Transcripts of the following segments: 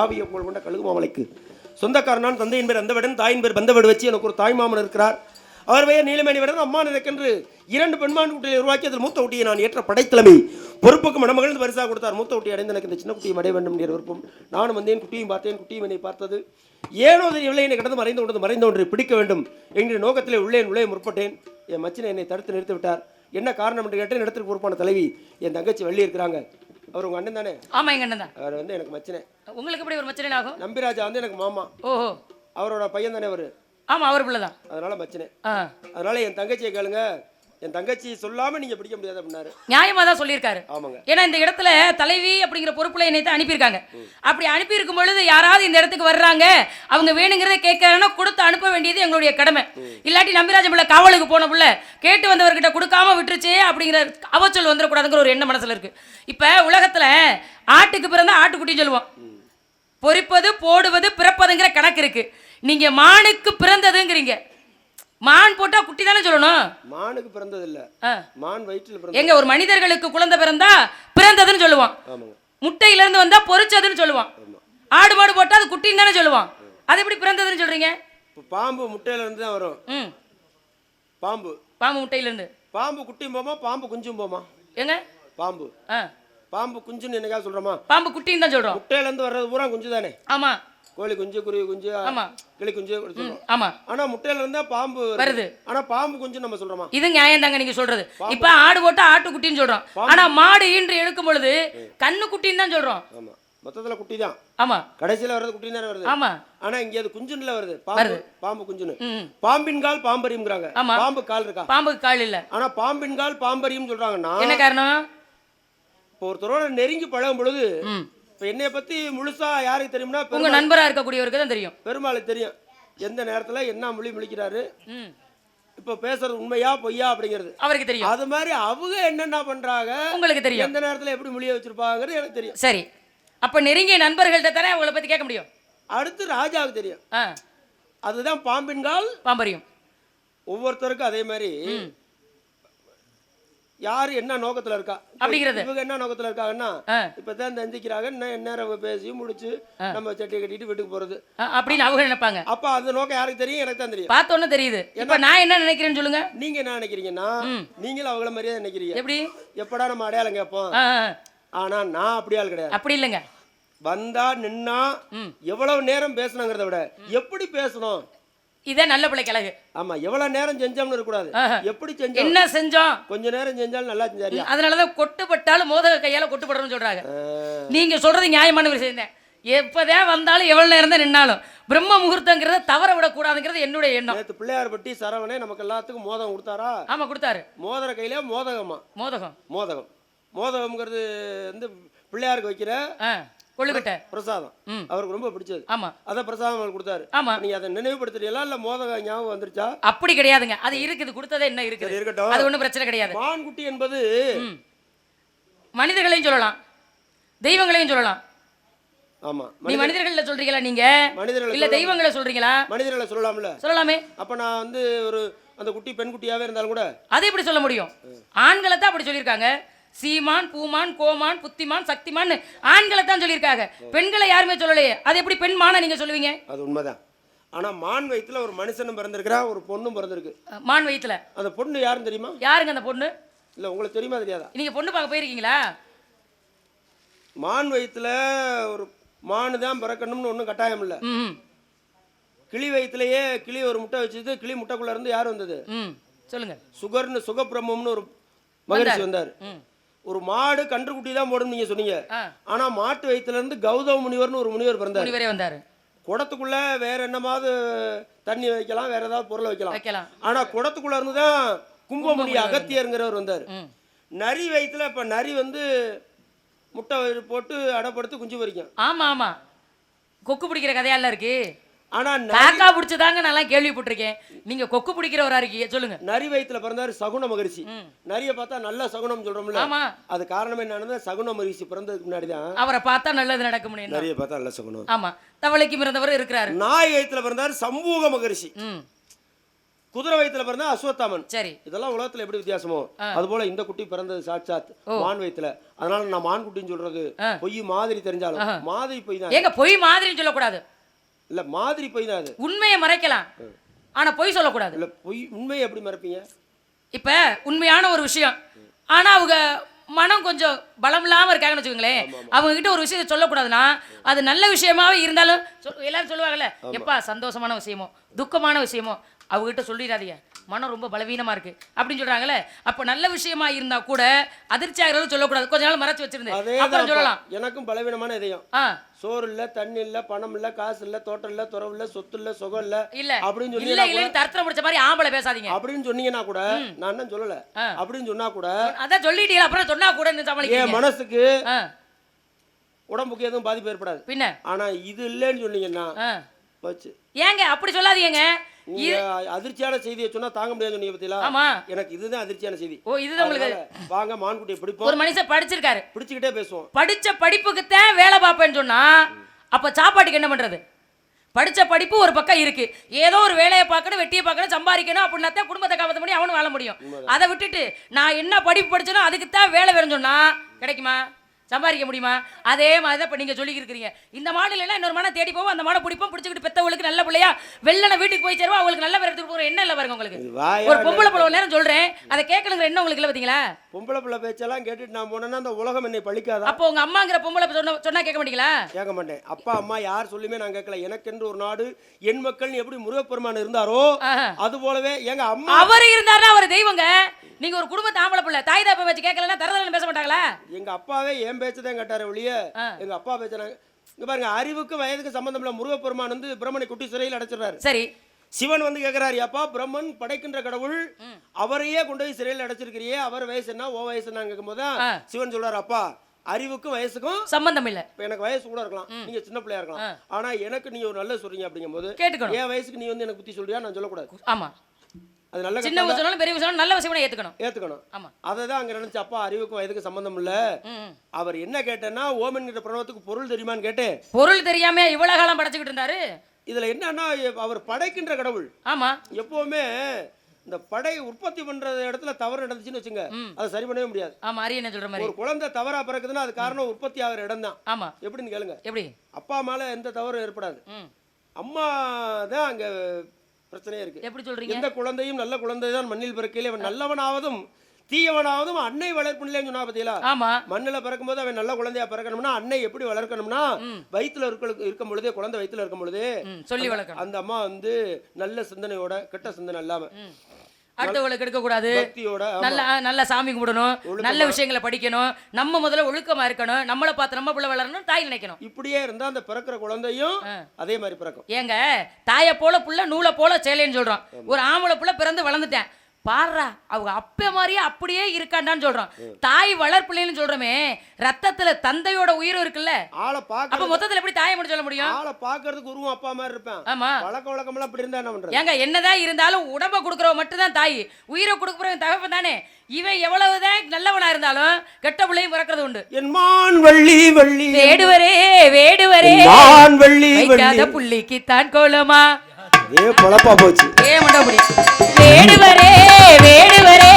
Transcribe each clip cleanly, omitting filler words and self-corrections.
ஆவிய புகழ் கொண்ட கழுகு மாமலைக்கு சொந்தக்காரனான் தந்தையின் பேர் அந்தவிடன் தாயின் பேர் பந்தவடு வச்சு எனக்கு ஒரு தாய்மாமன் இருக்கிறார். அவர் பெயர் நீலமணி விடன். அம்மா நினைக்கென்று 2 பெண்மான் குட்டியை உருவாக்கி அதில் மூத்த குட்டியை நான் ஏற்ற படைத்தலைமை பொறுப்புக்கு மணமகள் பரிசாக கொடுத்தார். மூத்த குட்டி அடைந்து எனக்கு இந்த சின்ன குட்டியை அடைய வேண்டும் என்ற விருப்பம். நானும் வந்தேன், குட்டியும் பார்த்தேன், குட்டியும் என்னை பார்த்தது. ஏனோ தெரியவில்லை, என்னை கடந்து மறைந்த ஒன்று பிடிக்க வேண்டும் என்கிற நோக்கத்திலே உள்ளே முற்பட்டேன். என் மச்சினை என்னை தடுத்து நிறுத்தி விட்டார். என்ன காரணம் என்று கேட்டேன். இடத்துக்கு பொறுப்பான தலைவி என் தங்கச்சி வள்ளி இருக்கிறாங்க. அவர் உங்க அண்ணன் தானே? ஆமா, எங்க அண்ணன் தான். அவர் வந்து எனக்கு மச்சனே. உங்களுக்கு எப்படி ஒரு மச்சனே ஆகும்? நம்பிராஜா வந்து எனக்கு மாமா. ஓஹோ, அவரோட பையன் தானே அவரு? ஆமா, அவர் பிள்ளை தான். அதனால மச்சனே. அதனால என் தங்கச்சியை கேளுங்க, என் தங்கச்சி சொல்லாம நீங்க பிடிக்க முடியாது அப்படின்னாரு. நியாயமா தான் சொல்லியிருக்காரு. ஆமாங்க. ஏன்னா இந்த இடத்துல தலைவி அப்படிங்கிற பொறுப்புல என்னை தான் அனுப்பியிருக்காங்க. அப்படி அனுப்பியிருக்கும் பொழுது யாராவது இந்த இடத்துக்கு வர்றாங்க, அவங்க வேணுங்கிறத கேட்கறாங்கன்னா கொடுத்து அனுப்ப வேண்டியது எங்களுடைய கடமை. இல்லாட்டி நம்பிராஜன் பிள்ளை காவலுக்கு போன பிள்ளை கேட்டு வந்தவர்கிட்ட கொடுக்காம விட்டுருச்சே அப்படிங்கிற அவச்சொல் வந்துடக்கூடாதுங்கிற ஒரு எண்ணம் மனசுல இருக்கு. இப்ப உலகத்துல ஆட்டுக்கு பிறந்தா ஆட்டுக்குட்டின்னு சொல்லுவோம். பொறிப்பது போடுவது பிறப்பதுங்கிற கணக்கு இருக்கு. நீங்க மானுக்கு பிறந்ததுங்கிறீங்க. மான் போட்டா குட்டி தானே சொல்லணும். மானுக்கு பிறந்தது இல்ல, மான் வயிற்றில் பிறந்தது. எங்க ஒரு மனிதர்களுக்கு குழந்தை பிறந்தா பிறந்ததுன்னு சொல்லுவான். முட்டையில இருந்து வந்தா பொரிச்சதுன்னு சொல்லுவான். ஆடு மாடு போட்டா அது குட்டின்னு தானே சொல்லுவான். அது எப்படி பிறந்ததுன்னு சொல்றீங்க? பாம்பு முட்டையில இருந்து தான் வரும். பாம்பு முட்டையில இருந்து. பாம்பு குட்டியும் போமா, பாம்பு குஞ்சும் போமா. எங்க பாம்பு பாம்பு குஞ்சுன்னு என்னைக்கா சொல்றோமா? பாம்பு குட்டின்னு தான் சொல்றோம். முட்டையில இருந்து வர்றது பூரா குஞ்சு தானே? ஆமா. கோழி குஞ்சு, குருவி குஞ்சு, ஆமா, கிளி குஞ்சு சொல்றோம். ஆமா. ஆனா முட்டையில இருந்தா பாம்பு வருது. ஆனா பாம்பு குஞ்சு நம்ம சொல்றோமா? இது நியாயம் தாங்க நீங்க சொல்றது. இப்ப ஆடு போட்டா ஆட்டு குட்டின்னு சொல்றோம். ஆனா மாடு ஈன்று எடுக்கும் பொழுது கண்ணு குட்டின்னு தான் சொல்றோம். ஆமா, மொத்தத்துல குட்டி தான். ஆமா, கடைசியில வர்றது குட்டி தானே வருது. ஆமா. ஆனா இங்க அது குஞ்சுல வருது. பாம்பு குஞ்சுன்னு. பாம்பின் கால் பாம்பரியும்ங்கறாங்க. பாம்பு கால் இருக்கா? பாம்புக்கு கால் இல்ல. ஆனா பாம்பின் கால் பாம்பரியும் சொல்றாங்கன்னா என்ன காரணம்? இப்போ ஒருத்தரோட நெருங்கி பழகும் பொழுது, இப்போ என்னைய பத்தி முழுசா யாருக்கு தெரியும்னா உங்க நண்பரா இருக்கக்கூடியவருக்கு தான் தெரியும். பெருமாளுக்கு தெரியும் எந்த நேரத்துல என்ன மொழி முழிக்கிறாரு, இப்போ பேசுறது உண்மையா பொய்யா அப்படிங்கிறது அவருக்கு தெரியும். அது மாதிரி அவங்க என்னென்ன பண்றாங்க உங்களுக்கு தெரியும். எந்த நேரத்துல எப்படி மொழியை வச்சிருப்பாங்கிறது எனக்கு தெரியும். சரி, அப்ப நெருங்கிய நண்பர்கள்ட்ட தானே அவங்கள பத்தி கேட்க முடியும். அடுத்து ராஜாவுக்கு தெரியும். அதுதான் பாம்பின் கால் பாம்பரியும். ஒவ்வொருத்தருக்கும் அதே மாதிரி யாரு என்ன நோக்கத்துல இருக்கா அப்படிங்கிறது. இவங்க என்ன நோக்கத்துல இருக்காங்கன்னா, இப்பதான் எந்திக்கிறாங்க, நேரம் பேசி முடிச்சு நம்ம சட்டியை கட்டிட்டு வீட்டுக்கு போறது அப்படின்னு அவங்க நினைப்பாங்க. அப்ப அந்த நோக்கம் யாருக்கு தெரியும்? எனக்கு தான் தெரியும். பார்த்தோன்னு தெரியுது. இப்ப நான் என்ன நினைக்கிறேன்னு சொல்லுங்க. நீங்க என்ன நினைக்கிறீங்கன்னா, நீங்களும் அவங்கள மாதிரியே நினைக்கிறீங்க. எப்படி? எப்படா நம்ம அடையாளம் கேட்போம். ஆனா நான் அப்படி ஆள் கிடையாது. அப்படி இல்லைங்க. வந்தா நின்னா எவ்வளவு நேரம் பேசணுங்கிறத விட எப்படி பேசணும், இதே நல்ல பிள்ளை கழகு. ஆமா, எவ்வளவு நேரம் செஞ்சோம்னு இருக்க கூடாது, எப்படி செஞ்சோம், என்ன செஞ்சோம். கொஞ்ச நேரம் செஞ்சாலும் நல்லா செஞ்சாரு. அதனாலதான் கொட்டுப்பட்டாலும் மோதக கையால கொட்டுப்படுறோம்னு சொல்றாங்க. நீங்க சொல்றது நியாயமான விஷயம் தான். எப்பதான் வந்தாலும் எவ்வளவு நேரம் தான் நின்னாலும் பிரம்ம முகூர்த்தங்கிறத தவற விடக்கூடாதுங்கிறது என்னுடைய எண்ணம். நேற்று பிள்ளையார் பட்டி சரவணே நமக்கு எல்லாத்துக்கும் மோதகம் கொடுத்தாரா? ஆமா, கொடுத்தாரு. மோதிர கையில மோதகமா? மோதகம்ங்கிறது வந்து பிள்ளையாருக்கு வைக்கிற கொள்ளுக்கட்டை பிரசாதம். அவருக்கு ரொம்ப பிடிச்சது. ஆமா, அத பிரசாதம் கொடுத்தாரு. ஆமா, நீங்க அதை நினைவுபடுத்துறீங்களா இல்ல மோதக ஞாபகம் வந்துருச்சா? அப்படி கிடையாதுங்க, அது இருக்குது, கொடுத்ததே என்ன இருக்குது இருக்கட்டும், அது ஒண்ணும் பிரச்சனை கிடையாது. மான்குட்டி என்பது மனிதர்களையும் சொல்லலாம், தெய்வங்களையும் சொல்லலாம். ஆமா, நீ மனிதர்கள சொல்றீங்களா? நீங்க மனிதர்கள் இல்ல தெய்வங்களை சொல்றீங்களா? மனிதர்களை சொல்லலாம்ல? சொல்லலாமே. அப்ப நான் வந்து ஒரு அந்த குட்டி பெண் குட்டியாவே இருந்தாலும் கூட அதை எப்படி சொல்ல முடியும்? ஆண்களை தான் அப்படி சொல்லியிருக்காங்க. சீமான், பூமான், கோமான், புத்திமான், சக்திமான் ஆண்களை தான் சொல்லியிருக்காங்க. பெண்களை யாருமே சொல்லலையே. அது எப்படி பெண் மானை நீங்க சொல்லுவீங்க? அது உண்மைதான். ஆனா மான் வயித்துல ஒரு மனுஷனும் பிறந்திருக்கிறா, ஒரு பொண்ணும் பிறந்திருக்கு. மான் வயித்துல அந்த பொண்ணு யாருன்னு தெரியுமா? யாருங்க அந்த பொண்ணு? இல்ல உங்களுக்கு தெரியுமா தெரியாதா? நீங்க பொண்ணு பார்க்க போயிருக்கீங்களா? மான் வயித்துல ஒரு மானு தான் பிறக்கணும்னு ஒன்றும் கட்டாயம் இல்லை. கிளி வயிற்றுலயே கிளி ஒரு முட்டை வச்சது. கிளி முட்டைக்குள்ள இருந்து யார் வந்தது சொல்லுங்க? சுகப்பிரம்மம்னு ஒரு மகரிஷி வந்தார். ஒரு மாடு கன்றுக்குட்டி தான் போடும் நீங்க சொன்னீங்க. ஆனா மாட்டு வயிற்றுல இருந்து கௌதம முனிவர்னு ஒரு முனிவர் பிறந்தார். குடத்துக்குள்ள வேற என்னமாவது தண்ணி வைக்கலாம், வேற ஏதாவது பொருளை வைக்கலாம். ஆனா குடத்துக்குள்ள இருந்துதான் கும்பமுனி அகத்தியருங்கிறவர் வந்தார். நரி வயிற்றுல இப்ப நரி வந்து முட்டை போட்டு அடைப்படுத்து குஞ்சு பறிக்கும். ஆமா ஆமா, கொக்கு பிடிக்கிற கதையால இருக்கு. ஆனா காக்கா பிடிச்சதாங்க நான் கேள்விப்பட்டிருக்கேன். நீங்க கொக்கு பிடிக்கிறவரா இருக்கீங்க, சொல்லுங்க. நரி வயிற்றுல பிறந்தாரு சகுன மகரிஷி. நரிய பார்த்தா நல்ல சகுனம் சொல்றோம்ல. ஆமா, அது காரணம் என்னன்னா சகுன மகரிஷி பிறந்ததுக்கு முன்னாடிதான் அவரை பார்த்தா நல்லது நடக்க முடியும். நரிய பார்த்தா நல்ல சகுனம். ஆமா, தவளைக்கு பிறந்தவர் இருக்கிறாரு. நாய் வயிற்றுல பிறந்தாரு சம்பூக மகரிஷி. குதிரை வயித்துல பிறந்தா அஸ்வத்தாமன். சரி, இதெல்லாம் உலகத்துல எப்படி வித்தியாசமோ அது போல இந்த குட்டி பிறந்தது சாட்சாத் மான் வயித்துல. அதனால நான் மான் குட்டின்னு சொல்றது பொய் மாதிரி தெரிஞ்சாலும் மாதிரி பொய் தான். ஏங்க பொய் மாதிரின்னு சொல்லக்கூடாது. இல்ல மாதிரி பொய் தான். அது உண்மையை மறைக்கலாம், ஆனா பொய் சொல்லக்கூடாது. இல்ல பொய் உண்மையை எப்படி மறைப்பீங்க? இப்ப உண்மையான ஒரு விஷயம், ஆனா அவங்க மனம் கொஞ்சம் பலம் இல்லாம இருக்காங்கன்னு வச்சுக்கோங்களேன், அவங்க கிட்ட ஒரு விஷயத்தை சொல்லக்கூடாதுன்னா அது நல்ல விஷயமாவே இருந்தாலும் எல்லாரும் சொல்லுவாங்கல்ல, எப்பா சந்தோஷமான விஷயமோ துக்கமான விஷயமோ அவங்ககிட்ட சொல்லிடாதீங்க, மனம் ரொம்ப பலவீனமா இருக்கு அப்படின்னு சொல்றாங்கல்ல. அப்ப நல்ல விஷயமா இருந்தா கூட அதிர்ச்சி ஆகிறதும் சொல்லக்கூடாது, கொஞ்ச நாள் மறைச்சு வச்சிருந்தேன் அப்புறம் சொல்லலாம். எனக்கும் பலவீனமான இதயம், சோறு இல்ல, தண்ணி இல்ல, பணம் இல்ல, காசு இல்ல, தோட்டம் இல்ல, துறவு இல்ல, சொத்து இல்ல, சுகம் இல்ல அப்படின்னு சொல்லி இல்ல தர்த்தம் முடிச்ச மாதிரி ஆம்பளை பேசாதீங்க அப்படின்னு சொன்னீங்கன்னா கூட நான் என்ன சொல்லல அப்படின்னு சொன்னா கூட அதான் சொல்லிட்டீங்க, அப்புறம் சொன்னா கூட என் மனசுக்கு உடம்புக்கு எதுவும் பாதிப்பு ஏற்படாது பின்ன. ஆனா இது இல்லைன்னு சொன்னீங்கன்னா வச்சு ஏங்க அப்படி சொல்லாதீங்க. அதிர்ச்சியான செய்தியை சொன்னா தாங்க முடியாது சொன்னீங்க பத்தியா? ஆமா, எனக்கு இதுதான் அதிர்ச்சியான செய்தி. ஓ இதுதான் உங்களுக்கு. வாங்க மான்குட்டியை பிடிப்போம். ஒரு மனுஷன் படிச்சிருக்காரு, பிடிச்சுக்கிட்டே பேசுவோம். படிச்ச படிப்புக்கு தான் வேலை பார்ப்பேன்னு சொன்னா அப்ப சாப்பாட்டுக்கு என்ன பண்றது? படிச்ச படிப்பு ஒரு பக்கம் இருக்கு, ஏதோ ஒரு வேலையை பார்க்கணும், வெட்டியை பார்க்கணும், சம்பாதிக்கணும் அப்படின்னா தான் குடும்பத்தை காப்பாற்ற முடியும், அவனும் வாழ முடியும். அதை விட்டுட்டு நான் என்ன படிப்பு படிச்சனோ அதுக்கு தான் வேலை வேணும்னு சொன்னா கிடைக்குமா? சம்பாதிக்க முடியுமா? அதே மாதிரி தான் இப்போ நீங்கள் சொல்லிக்கிறீங்க. இந்த மாடல் எல்லாம் இன்னொரு மாடை தேடி போவோம், அந்த மாடை பிடிப்போம், பிடிச்சிக்கிட்டு பெற்றவங்களுக்கு நல்ல பிள்ளையா வெள்ளன வீட்டுக்கு போய் சேருவோம், அவங்களுக்கு நல்ல பேர் எடுத்துட்டு போகிறோம். என்ன இல்லை பாருங்க, உங்களுக்கு ஒரு பொம்பளை பிள்ளை நேரம் சொல்கிறேன், அதை கேட்கணுங்கிற என்ன உங்களுக்கு இல்லை பார்த்தீங்களா? பொம்பளை பிள்ளை பேச்செல்லாம் கேட்டுட்டு நான் போனேன்னா அந்த உலகம் என்னை பழிக்காதா? அப்போ உங்கள் அம்மாங்கிற பொம்பளை சொன்னா கேட்க மாட்டீங்களா? கேட்க மாட்டேன். அப்பா அம்மா யார் சொல்லுமே நான் கேட்கல. எனக்கென்று ஒரு நாடு என் மக்கள் எப்படி முருகப்பெருமான் இருந்தாரோ அது போலவே எங்க அம்மா அவர் இருந்தாருன்னா அவர் தெய்வங்க. நீங்க ஒரு குடும்பத்தை ஆம்பளை பிள்ளை தாய் தாப்பை வச்சு கேட்கலன்னா தரதரன்னு பேச மாட்டாங்களா? எங்க அப்பாவே என் பேச்சதான் கேட்டாரு ஒழிய எங்க அப்பா பேசுறாங்க. இங்க பாருங்க, அறிவுக்கு வயதுக்கு சம்பந்தம் இல்ல. முருகப்பெருமான் வந்து பிரம்மனை குட்டி சிறையில் அடைச்சிடறாரு. சரி, சிவன் வந்து கேட்கிறாரு, அப்பா பிரம்மன் படைக்கின்ற கடவுள், அவரையே கொண்டு போய் சிறையில் அடைச்சிருக்கிறியே, அவர் வயசு என்ன ஓ வயசு என்ன கேட்கும் போது சிவன் சொல்றாரு, அப்பா அறிவுக்கும் வயசுக்கும் சம்பந்தம் இல்ல. எனக்கு வயசு கூட இருக்கலாம், நீங்க சின்ன பிள்ளையா இருக்கலாம், ஆனா எனக்கு நீங்க ஒரு நல்ல சொல்றீங்க அப்படிங்கும் போது கேட்டுக்கணும். என் வயசுக்கு நீ வந்து எனக்கு புத்தி சொல்றியா நான் சொல்லக்கூடாது. ஆமா, அது நல்ல சின்ன விஷயம் பெரிய விஷயம் நல்ல விஷயம் ஏத்துக்கணும். ஆமா, அததான் அங்க நினைச்சு அப்பா அறிவுக்கும் வயதுக்கு சம்பந்தம் இல்ல. அவர் என்ன கேட்டேன்னா ஓமன்கிற பிரணவத்துக்கு பொருள் தெரியுமான்னு கேட்டேன். பொருள் தெரியாம இவ்வளவு காலம் படைச்சுக்கிட்டு இருந்தாரு. இதுல என்னன்னா அவர் படைக்கின்ற கடவுள். ஆமா, எப்பவுமே இந்த படை உற்பத்தி பண்ற இடத்துல தவறு நடந்துச்சுன்னு வச்சுங்க, அதை சரி பண்ணவே முடியாது. ஆமா, அரியணை சொல்ற மாதிரி ஒரு குழந்தை தவறா பிறக்குதுன்னா அது காரணம் உற்பத்தி ஆகிற இடம் தான். ஆமா, எப்படின்னு கேளுங்க. எப்படி? அப்பா மேல எந்த தவறும் ஏற்படாது, அம்மா தான் அங்க பிரச்சனையே இருக்கு. எப்படி சொல்றீங்க? எந்த குழந்தையும் நல்ல குழந்தை தான் மண்ணில் பிறக்கையில அவன் நல்லவனாவதும் தீயவனாவதும் அன்னை வளர்ப்புன்னு சொன்னா பாத்தீங்களா? ஆமா, மண்ணில பிறக்கும் போது அவன் நல்ல குழந்தையா பிறக்கணும்னா அன்னை எப்படி வளர்க்கணும்னா வயிற்றுல இருக்கும் பொழுதே, குழந்தை வயிற்றுல இருக்கும் பொழுதே சொல்லி வளர்க்கணும். அந்த அம்மா வந்து நல்ல சிந்தனையோட, கெட்ட சிந்தனை இல்லாம, அடுத்தவங்களுக்கு எடுக்க கூடாது, நல்ல சாமி கும்பிடணும், நல்ல விஷயங்களை படிக்கணும், நம்ம முதல்ல ஒழுக்கமா இருக்கணும், நம்மளை பார்த்து நம்ம பிள்ளை வளரணும், தாய் நினைக்கணும். இப்படியே இருந்தா அந்த பிறக்கிற குழந்தையும் அதே மாதிரி பிறக்கும். ஏங்க தாயை போல புள்ள நூலை போல சேலைன்னு சொல்றோம். ஒரு ஆம்பளை புள்ள பிறந்து வளர்ந்துட்டேன் பாடுறா, அவங்க அப்ப மாதிரியே அப்படியே இருக்காண்டான்னு சொல்றோம். தாய் வளர்ப்பிள்ளைன்னு சொல்றோமே, ரத்தத்துல தந்தையோட உயிரும் இருக்குல்ல. ஆளை பாக்க அப்ப மொத்தத்துல எப்படி தாயை மட்டும் சொல்ல முடியும்? ஆளை பாக்குறதுக்கு உருவம் அப்பா மாதிரி இருப்பேன். ஆமா, வழக்க வழக்கம் எல்லாம் அப்படி இருந்தா என்ன பண்றது? ஏங்க என்னதான் இருந்தாலும் உடம்ப கொடுக்கறவ மட்டும் தான் தாய், உயிரை கொடுக்கறவன் தகப்பன் தானே. இவன் எவ்வளவுதான் நல்லவனா இருந்தாலும் கெட்ட பிள்ளையும் பிறக்கிறது உண்டு. என் மான் வள்ளி வள்ளி வேடுவரே வேடுவரே மான் வள்ளி வள்ளி புள்ளிக்கு தான் கோலமா பொழப்பா போச்சு. வேடுவரே வேடுவரே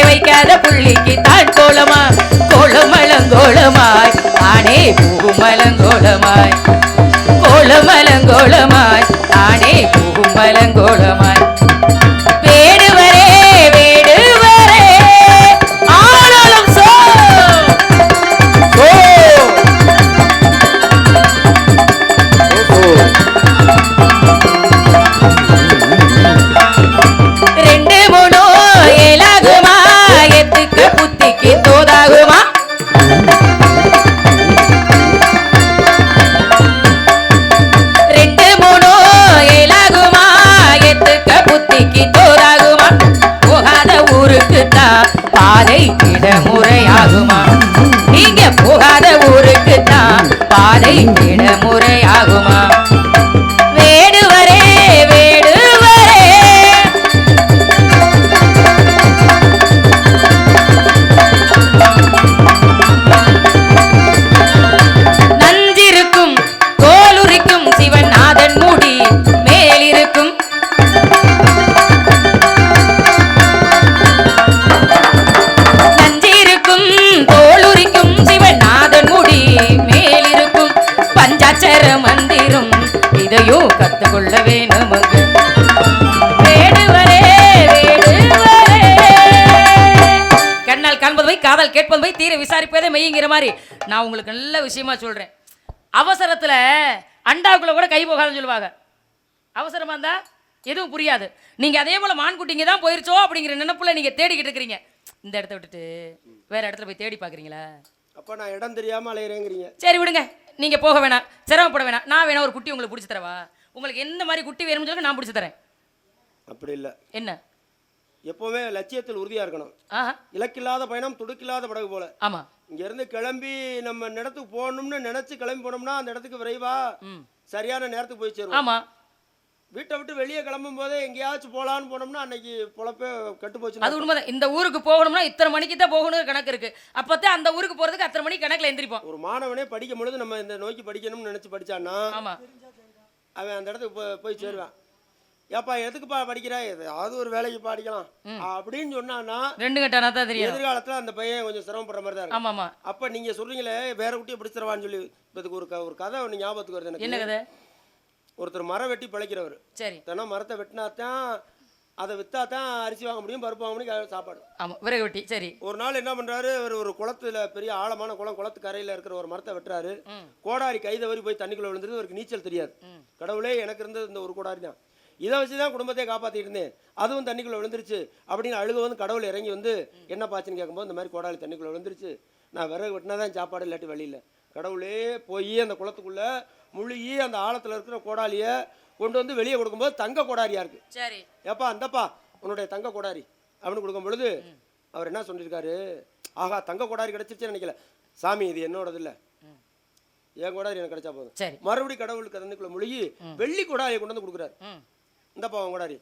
வைக்காத புள்ளிக்கு தான் கோலமா, கோலமலங்கோலமாய் ஆனே பூமலங்கோலமாய், கோலமலங்கோலமாய் ஆனே பூமலங்கோலமாய். வேடுவரே வேடுவரே ஆனாலும் சோ புத்திக்கு தோதாகுமா, ரெண்டு மூணு ஏழாகுமா, எத்துக்க தொழிலையும் கத்துக்கொள்ள வேணுமுங்க. வேடுவரே வேடுவரே, கண்ணால் காண்பது போய் காதால் கேட்பது போய் தீர விசாரிப்பதே மெய்ங்கிற மாதிரி நான் உங்களுக்கு நல்ல விஷயமா சொல்றேன். அவசரத்துல அண்டாவுக்குள்ள கூட கை போகாதுன்னு சொல்லுவாங்க. அவசரமா இருந்தா எதுவும் புரியாது. நீங்க அதே போல மான்குட்டிங்க தான் போயிருச்சோ அப்படிங்கிற நினைப்புல நீங்க தேடிக்கிட்டு இருக்கிறீங்க. இந்த இடத்த விட்டுட்டு வேற இடத்துல போய் தேடி பாக்குறீங்களா? அப்ப நான் இடம் தெரியாம அலையிறேங்கிறீங்க. சரி விடுங்க, நீங்க போக வேணாம், சிரமப்பட வேணாம். நான் வேணா ஒரு குட்டி உங்களுக்கு பிடிச்சி தரவா? உங்களுக்கு எந்த மாதிரி குட்டி வேணும்னு சொல்லுங்க, நான் பிடிச்சி தரேன். அப்படி இல்லை, என்ன எப்பவுமே லட்சியத்தில் உறுதியா இருக்கணும். இலக்கில்லாத பயணம் துடுக்கில்லாத படகு போல. ஆமா, இங்க இருந்து கிளம்பி நம்ம இடத்துக்கு போகணும்னு நினைச்சு கிளம்பி போனோம்னா அந்த இடத்துக்கு விரைவா சரியான நேரத்துக்கு போய் சேருவோம். ஆமா, வீட்டை விட்டு வெளியே கிளம்பும் போதே எங்கேயாச்சும் போலான்னு போனோம்னா அன்னைக்கு பொழப்பே கட்டு போச்சு. அது உண்மைதான். இந்த ஊருக்கு போகணும்னா இத்தனை மணிக்கு தான் போகணும் கணக்கு இருக்கு. அப்பதான் அந்த ஊருக்கு போறதுக்கு அத்தனை மணிக்கு கணக்குல எந்திரிப்போம். ஒரு மாணவனே படிக்கும் பொழுது நம்ம இந்த நோக்கி படிக்கணும்னு நினைச்சு படிச்சான்னா ஆமா, அவன் அந்த இடத்துக்கு போய் சேருவான். ஏப்பா எதுக்குப்பா படிக்கிறா, ஏதாவது ஒரு வேலைக்கு படிக்கலாம் அப்படின்னு சொன்னான்னா 2 கட்டானா தான் தெரியும். எதிர்காலத்துல அந்த பையன் கொஞ்சம் சிரமப்படுற மாதிரி தான் இருக்கும். ஆமா ஆமா. அப்ப நீங்க சொல்றீங்களே வேற குட்டியை பிடிச்சிடவான்னு சொல்லி, இதுக்கு ஒரு கதை ஒன்று ஞாபகத்துக்கு வருது எனக்கு. என்ன கதை? ஒருத்தர் மரம் வெட்டி பழைக்கிறவர். சரி. தினம் மரத்தை வெட்டினா தான் அதை விற்றா தான் அரிசி வாங்க முடியும், பருப்பு வாங்க முடியும், சாப்பாடு. ஆமாம், விறகு வெட்டி. சரி. ஒரு நாள் என்ன பண்ணுறாரு, ஒரு குளத்துல பெரிய ஆழமான குளத்து கரையில் இருக்கிற ஒரு மரத்தை வெட்டுறாரு. கோடாரி கை தவறி போய் தண்ணிக்குள்ளே விழுந்துருது. அவருக்கு நீச்சல் தெரியாது. கடவுளே எனக்கு இருந்தது இந்த ஒரு கோடாரி தான், இதை வச்சு தான் குடும்பத்தை காப்பாற்றிட்டு இருந்தேன், அதுவும் தண்ணிக்குள்ளே விழுந்துருச்சு அப்படின்னு அழுக வந்து கடவுள் இறங்கி வந்து என்ன பாச்சுன்னு கேட்கும்போது இந்த மாதிரி கோடாரி தண்ணிக்குள்ளே விழுந்துருச்சு, நான் விறகு வெட்டினா தான் சாப்பாடு, இல்லாட்டி வழி இல்லை. கடவுளே போய் அந்த குளத்துக்குள்ளே முழுகி அந்த ஆழத்தில் இருக்கிற கோடாலியை கொண்டு வந்து வெளியே கொடுக்கும்போது தங்க கோடாரியா இருக்கு. சரி. ஏப்பா அந்தப்பா உன்னுடைய தங்க கோடாரி அப்படின்னு கொடுக்கும் பொழுது அவர் என்ன சொல்லியிருக்காரு, ஆகா தங்க கோடாரி கிடைச்சிருச்சுன்னு நினைக்கல, சாமி இது என்னோடது இல்லை, என் கோடாரி எனக்கு கிடைச்சா போதும். மறுபடியும் கடவுளுக்கு தண்ணிக்குள்ள முழுகி வெள்ளி கோடாரியை கொண்டு வந்து கொடுக்குறாரு. இந்தப்பா அவன் கோடாரி,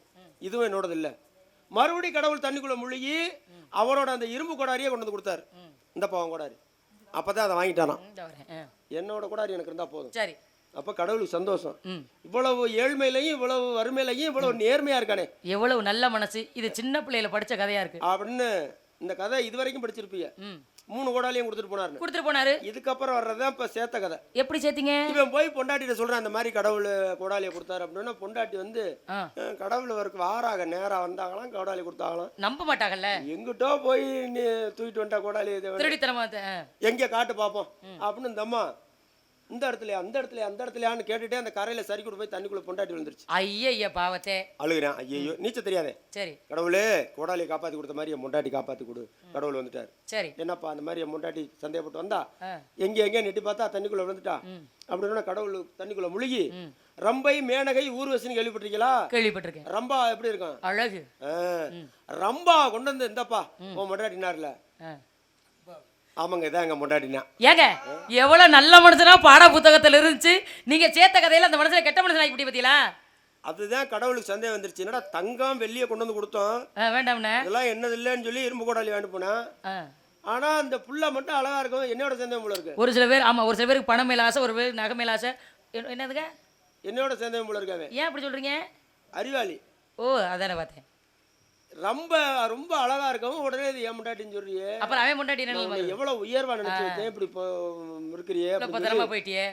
இதுவும் என்னோடது இல்லை. மறுபடியும் கடவுள் தண்ணிக்குள்ள முழுகி அவரோட அந்த இரும்பு கோடாரியை கொண்டு வந்து கொடுத்தாரு. இந்தப்பா அவன் கோடாரி. அப்பதான் அதை வாங்கிட்டானா, என்னோட கோடாரி எனக்கு இருந்தா போதும். சரி. அப்ப கடவுளுக்கு சந்தோஷம். இவ்வளவு ஏழ்மையிலையும் இவ்வளவு வறுமையிலையும் இவ்வளவு நேர்மையா இருக்கானே, எவ்வளவு நல்ல மனசு. இது சின்ன பிள்ளையில படிச்ச கதையா இருக்கு அப்படின்னு இந்த கதை இதுவரைக்கும் படிச்சிருப்பீங்க. 3 கோடாலியும் கொடுத்துட்டு போனாரு. இதுக்கப்புறம் வர்றதுதான் இப்ப சேர்த்த கதை. எப்படி சேர்த்தீங்க? இவன் போய் பொண்டாட்டிட்ட சொல்றான் அந்த மாதிரி கடவுள் கோடாலியை கொடுத்தாரு அப்படின்னா, பொண்டாட்டி வந்து கடவுள் அவருக்கு வாராக நேரா வந்தாங்களாம், கோடாலி கொடுத்தாங்களாம். நம்ப மாட்டாங்கல்ல, எங்கிட்டோ போய் நீ தூக்கிட்டு வந்தா கோடாலி திருடித்தனமா எங்க காட்டு பாப்போம் அப்படின்னு இந்த அம்மா இந்த இடத்துல அந்த இடத்துல அந்த இடத்துலயான்னு கேட்டுட்டே அந்த கரையில சரி கூட போய் தண்ணிக்குள்ள பொண்டாட்டி விழுந்துருச்சு. ஐயா பாவத்தே அழுகிறேன். ஐயோ நீச்சல் தெரியாதே. சரி. கடவுளே கோடாலியை காப்பாத்தி கொடுத்த மாதிரி என் பொண்டாட்டி காப்பாத்தி கொடு. கடவுள் வந்துட்டாரு. சரி. என்னப்பா அந்த மாதிரி என் பொண்டாட்டி சந்தேகப்பட்டு வந்தா எங்க நெட்டி பார்த்தா தண்ணிக்குள்ள விழுந்துட்டா அப்படின்னா கடவுள் தண்ணிக்குள்ள முழுகி ரம்பை மேனகை ஊர்வசின்னு கேள்விப்பட்டிருக்கீங்களா? கேள்விப்பட்டிருக்கேன். ரம்பா எப்படி இருக்கும்? அழகு. ரம்பா கொண்டு வந்து இந்தப்பா உன் பொண்டாட்டினார்ல. ஆமாங்க இதான் எங்க முன்னாடினா. ஏங்க எவ்வளவு நல்ல மனுஷனா பாட புத்தகத்துல இருந்துச்சு, நீங்க சேர்த்த கதையில அந்த மனுஷனை கெட்ட மனுஷன் ஆகிவிட்டி பாத்தீங்களா? அதுதான் கடவுளுக்கு சந்தேகம் வந்துருச்சு. என்னடா தங்கம் வெள்ளியை கொண்டு வந்து கொடுத்தோம், வேண்டாம்ண்ணே இதெல்லாம் என்னது இல்லைன்னு சொல்லி இரும்பு கோடாலி வேண்டு போனா, ஆனா அந்த புள்ள மட்டும் அழகா இருக்கும். என்னோட சந்தேகம் போல இருக்கு. ஒரு சில பேர் ஆமா, ஒரு சில பேருக்கு பணம் மேல ஆசை, ஒரு பேர் நகை மேல ஆசை. என்னதுங்க என்னோட சந்தேகம் போல இருக்காங்க. ஏன் அப்படி சொல்றீங்க? அறிவாளி. ஓ அதானே பார்த்தேன். ரொம்ப ரொம்ப அழகா இருக்கவும் உடனே இது ஏன் முண்டாட்டின்னு சொல்றியே, அப்புறம் அவன் முண்டாட்டி எவ்வளவு உயர்வா நினைச்சு வச்சேன், இப்படி இருக்கிறியே போயிட்டியே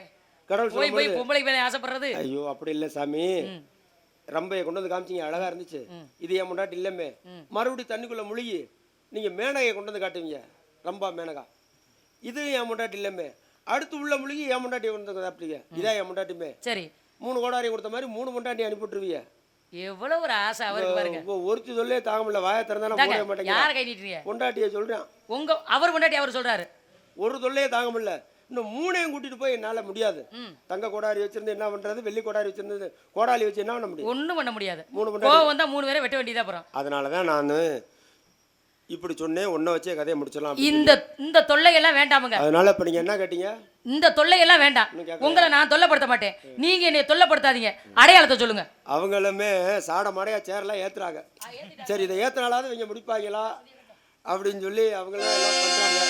கடவுள் போய் பொம்பளைக்கு மேலே ஆசைப்படுறது. ஐயோ அப்படி இல்லை சாமி, ரம்பையை கொண்டு வந்து காமிச்சிங்க அழகா இருந்துச்சு, இது ஏன் முண்டாட்டி இல்லைமே. மறுபடியும் தண்ணிக்குள்ள முழுகி நீங்க மேனகையை கொண்டு வந்து காட்டுவீங்க, ரம்பா மேனகா, இது ஏன் முண்டாட்டி இல்லைமே. அடுத்து உள்ள முழுகி ஏன் முண்டாட்டியை கொண்டு வந்து காட்டுவீங்க, இதான் என் முண்டாட்டிமே. சரி. 3 கோடாரி கொடுத்த மாதிரி 3 முண்டாட்டி அனுப்பிட்டுருவீங்க. எவ்வளவு ஒரு ஆசை அவருக்கு பாருங்க. ஒருத்தி சொல்லே தாங்க முடியல, வாயை திறந்தானே போட மாட்டேங்க. யாரை கை நீட்டுறீங்க? பொண்டாட்டியை சொல்றேன். உங்க அவர் பொண்டாட்டி அவர் சொல்றாரு. ஒரு சொல்லே தாங்க முடியல, இன்னும் 3ஐயும் கூட்டிட்டு போய் என்னால முடியாது. தங்க கோடாரி வச்சிருந்து என்ன பண்றது, வெள்ளி கோடாரி வச்சிருந்து கோடாலி வச்சு என்ன பண்ண முடியும்? ஒண்ணும் பண்ண முடியாது. 3 வந்தா 3 பேரை வெட்ட வேண்டியதா போறோம். அதனாலதான் நான் இப்படி சொன்னேன், ஒன்ன வச்சே கதையை முடிச்சிடலாம். இந்த தொல்லையெல்லாம் வேண்டாமுங்க. அதனால இப்ப நீங்க என்ன கேட்டீங்க? இந்த தொல்லையெல்லாம் வேண்டாம், உங்களை நான் தொல்லைப்படுத்த மாட்டேன், நீங்க என்னை தொல்லைப்படுத்தாதீங்க. அடையாளத்தை சொல்லுங்க. அவங்களுமே சாட மாடையா சேர்லாம் ஏத்துறாங்க. சரி இதை ஏத்துனாலாவது இவங்க முடிப்பாங்களா அப்படின்னு சொல்லி அவங்களாம் எல்லாம் பண்றாங்க.